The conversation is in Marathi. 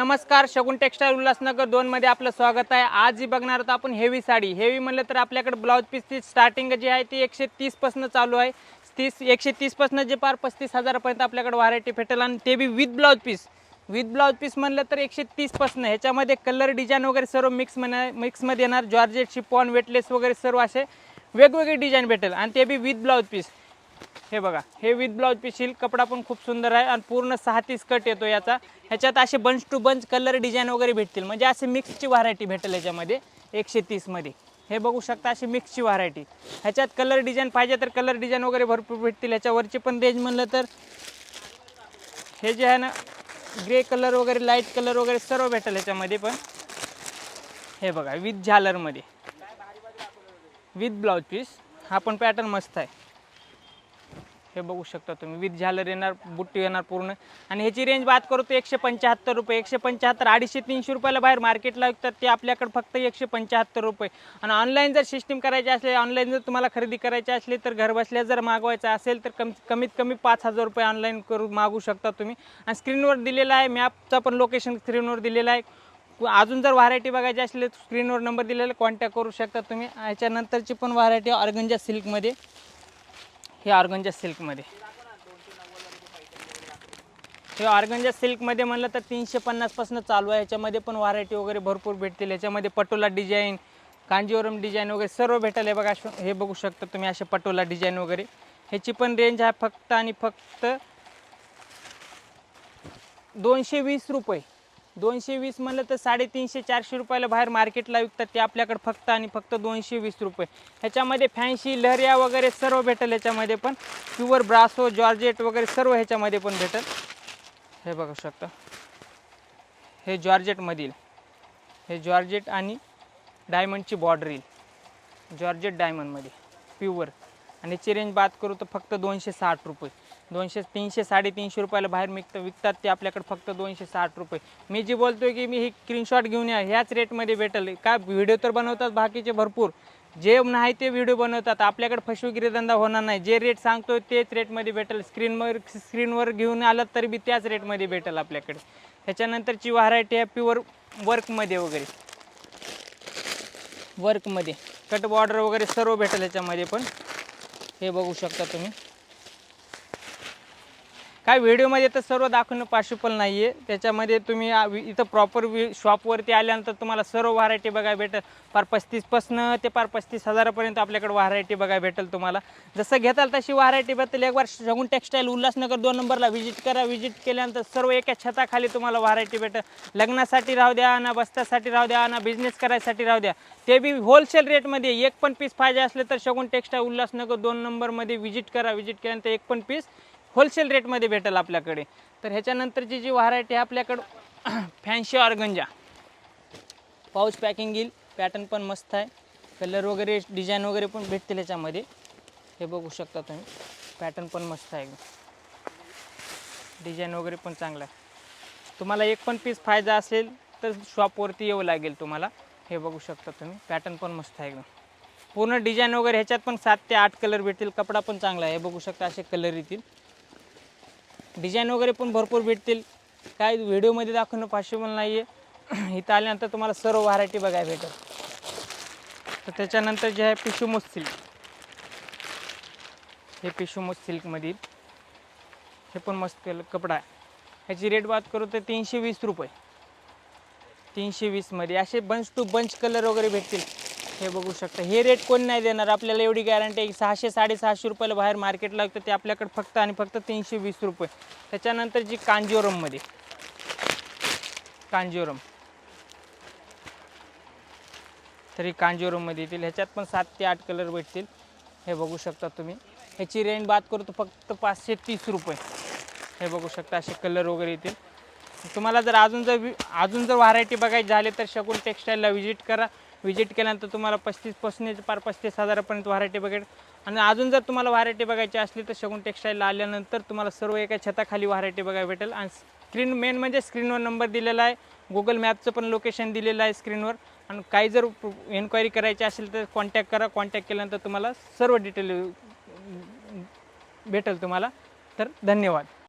नमस्कार, शगुन टेक्सटाईल उल्हासनगर 2 मध्ये आपलं स्वागत आहे। आज ही बघणार आहोत आपण हेवी साडी। हेवी म्हणलं तर आपल्याकडे ब्लाउज पीसची स्टार्टिंग जी आहे ती 130 पासून चालू आहे। 130 पासून जे पार 35,000 पर्यंत आपल्याकडे व्हरायटी भेटेल आणि ते बी with blouse piece. With blouse piece म्हणलं तर 130 पासून ह्याच्यामध्ये कलर डिझाइन वगैरे सर्व मिक्स मध्ये येणार। जॉर्जेट, शिफॉन, वेटलेस वगैरे सर्व असे वेगवेगळे डिझाइन भेटेल आणि ते बी विथ ब्लाउज पीस। हे बघा, हे विथ ब्लाउज पीस येईल। कपडा पण खूप सुंदर आहे आणि पूर्ण 6-30 कट येतो याचा। ह्याच्यात असे bunch to bunch colour design वगैरे भेटतील, म्हणजे असे मिक्सची व्हरायटी भेटेल याच्यामध्ये 130 मध्ये। हे बघू शकता, अशी मिक्सची व्हरायटी। ह्याच्यात कलर डिझाइन पाहिजे तर कलर डिझाइन वगैरे भरपूर भेटतील। ह्याच्यावरची पण रेंज म्हणलं तर हे जे आहे ना, ग्रे कलर वगैरे, लाईट कलर वगैरे सर्व भेटेल ह्याच्यामध्ये पण। हे बघा, विथ झालरमध्ये विथ ब्लाउज पीस। हा पण पॅटर्न मस्त आहे। हे बघू शकता तुम्ही, विथ झालर येणार, बुट्टी येणार पूर्ण। आणि ह्याची रेंज बात करू तर 175 रुपये। 175, 250-300 रुपयाला बाहेर मार्केटला विकतात, ते आपल्याकडे फक्त 175 रुपये। आणि ऑनलाईन जर सिस्टीम करायची असले, ऑनलाईन जर तुम्हाला खरेदी करायची असली तर घर बसल्या जर मागवायचं असेल तर कमीत कमी 5,000 रुपये ऑनलाईन करून मागू शकता तुम्ही। आणि स्क्रीनवर दिलेला आहे, मॅपचा पण लोकेशन स्क्रीनवर दिलेला आहे। अजून जर व्हरायटी बघायची असली तर स्क्रीनवर नंबर दिलेला, कॉन्टॅक्ट करू शकता तुम्ही। याच्यानंतरची पण व्हरायटी ऑर्गन्जा सिल्कमध्ये। हे ऑर्गन्जा सिल्कमध्ये, हे ऑर्गन्जा सिल्कमध्ये म्हणलं तर 350 पासून चालू आहे। ह्याच्यामध्ये पण व्हरायटी वगैरे भरपूर भेटतील। ह्याच्यामध्ये पटोला डिझाईन, कांजीवरम डिझाईन वगैरे सर्व भेटेल। हे बघा, हे बघू शकता तुम्ही, असे पटोला डिझाईन वगैरे। ह्याची पण रेंज आहे फक्त आणि फक्त 220 रुपये। 220 म्हणलं तर 350-400 रुपयाला बाहेर मार्केटला विकतात, ते आपल्याकडे फक्त आणि फक्त 220 रुपये। ह्याच्यामध्ये फॅन्सी, लहरिया वगैरे सर्व भेटेल। ह्याच्यामध्ये पण प्युअर ब्रासो, जॉर्जेट वगैरे सर्व ह्याच्यामध्ये पण भेटेल। हे बघू शकता, हे जॉर्जेटमधील, हे जॉर्जेट आणि डायमंडची बॉर्डर येईल। जॉर्जेट डायमंडमध्ये प्युअर। आणि याची रेंज बात करू तर फक्त 260 रुपये। 200, 300, 350 रुपयाला बाहेर विकतात, ते आपल्याकडे फक्त 260 रुपये। मी जी बोलतोय की मी ही स्क्रीनशॉट घेऊन या, ह्याच रेटमध्ये भेटेल। का व्हिडिओ तर बनवतात बाकीचे भरपूर, जे नाही ते व्हिडिओ बनवतात। आपल्याकडे फसवेगिरी धंदा होणार नाही। जे रेट सांगतोय तेच रेटमध्ये भेटेल। स्क्रीनवर घेऊन आलं तरी बी त्याच रेटमध्ये भेटेल आपल्याकडे। ह्याच्यानंतरची व्हरायटी आहे प्युअर वर्कमध्ये वगैरे, वर्कमध्ये कट बॉर्डर वगैरे सर्व भेटेल ह्याच्यामध्ये पण। हे बघू शकता तुम्ही। काय व्हिडिओमध्ये तर सर्व दाखवणं पॉसिबल नाही आहे। त्याच्यामध्ये तुम्ही इथं प्रॉपर शॉपवरती आल्यानंतर तुम्हाला सर्व व्हरायटी बघायला भेटेल। पार 35 पासून ते पार 35,000 पर्यंत आपल्याकडे व्हरायटी बघायला भेटेल तुम्हाला। जसं घेताल तशी व्हरायटी भेटेल। एक बार शगुन टेक्सटाईल उल्हासनगर 2 नंबरला व्हिजिट करा। व्हिजिट केल्यानंतर सर्व एका छताखाली तुम्हाला व्हरायटी भेटेल। लग्नासाठी राहू द्या ना, बस्त्यासाठी राहू द्या ना, बिझनेस करायसाठी राहू द्या, ते बी होलसेल रेटमध्ये। एक पण पीस पाहिजे असले तर शगुन टेक्सटाईल उल्हासनगर 2 नंबरमध्ये व्हिजिट करा। व्हिजिट केल्यानंतर एक पण पीस होलसेल रेटमध्ये भेटेल आपल्याकडे। तर ह्याच्यानंतरची जी व्हरायटी आहे आपल्याकडं फॅन्सी ऑर्गन्जा, पाऊच पॅकिंग येईल। पॅटर्न पण मस्त आहे, कलर वगैरे डिझाईन वगैरे पण भेटतील ह्याच्यामध्ये। हे बघू शकता तुम्ही, पॅटर्न पण मस्त आहे, डिझाईन वगैरे पण चांगला आहे। तुम्हाला एक पण पीस पाहिजे असेल तर शॉपवरती यावं लागेल तुम्हाला। हे बघू शकता तुम्ही, पॅटर्न पण मस्त आहे एकदम। पूर्ण डिझाईन वगैरे ह्याच्यात पण 7 ते 8 कलर भेटतील। कपडा पण चांगला आहे। हे बघू शकता, असे कलर येतील। डिझाईन वगैरे पण भरपूर भेटतील। काय व्हिडिओमध्ये दाखवणं पॉसिबल नाही आहे। इथं आल्यानंतर तुम्हाला सर्व व्हरायटी बघायला भेटेल। तर त्याच्यानंतर जे आहे पिशुमोस सिल्क, हे पिशुमोस सिल्कमधील, हे पण मस्त कपडा आहे। ह्याची रेट बात करू तर 320 रुपये। 320 मध्ये असे बंच टू बंच कलर वगैरे भेटतील। हे बघू शकता, हे रेट कोण नाही देणार आपल्याला, एवढी गॅरंटी आहे। 600-650 रुपयाला बाहेर मार्केटला विकतं, ते आपल्याकडे फक्त आणि फक्त 320 रुपये। त्याच्यानंतर जी कांजीवरममध्ये, कांजीवरम, तरी कांजीवरममध्ये येतील। ह्याच्यात पण 7 ते 8 कलर भेटतील। हे बघू शकता तुम्ही। ह्याची रेंज बात करू तर फक्त 530 रुपये। हे बघू शकता, असे कलर वगैरे येतील। तुम्हाला जर अजून जर व्हरायटी बघायची झाली तर शगुन टेक्सटाईलला व्हिजिट करा। व्हिजिट केल्यानंतर तुम्हाला 35 पासून पार 35,000 पर्यंत व्हरायटी बघेल। आणि अजून जर तुम्हाला व्हरायटी बघायची असली तर शगुन टेक्सटाईलला आल्यानंतर तुम्हाला सर्व एका छताखाली व्हरायटी बघायला भेटेल। आणि मेन म्हणजे स्क्रीनवर नंबर दिलेला आहे, गुगल मॅपचं पण लोकेशन दिलेलं आहे स्क्रीनवर। आणि काही जर एन्क्वायरी करायची असेल तर कॉन्टॅक्ट करा। कॉन्टॅक्ट केल्यानंतर तुम्हाला सर्व डिटेल भेटेल तुम्हाला। तर धन्यवाद।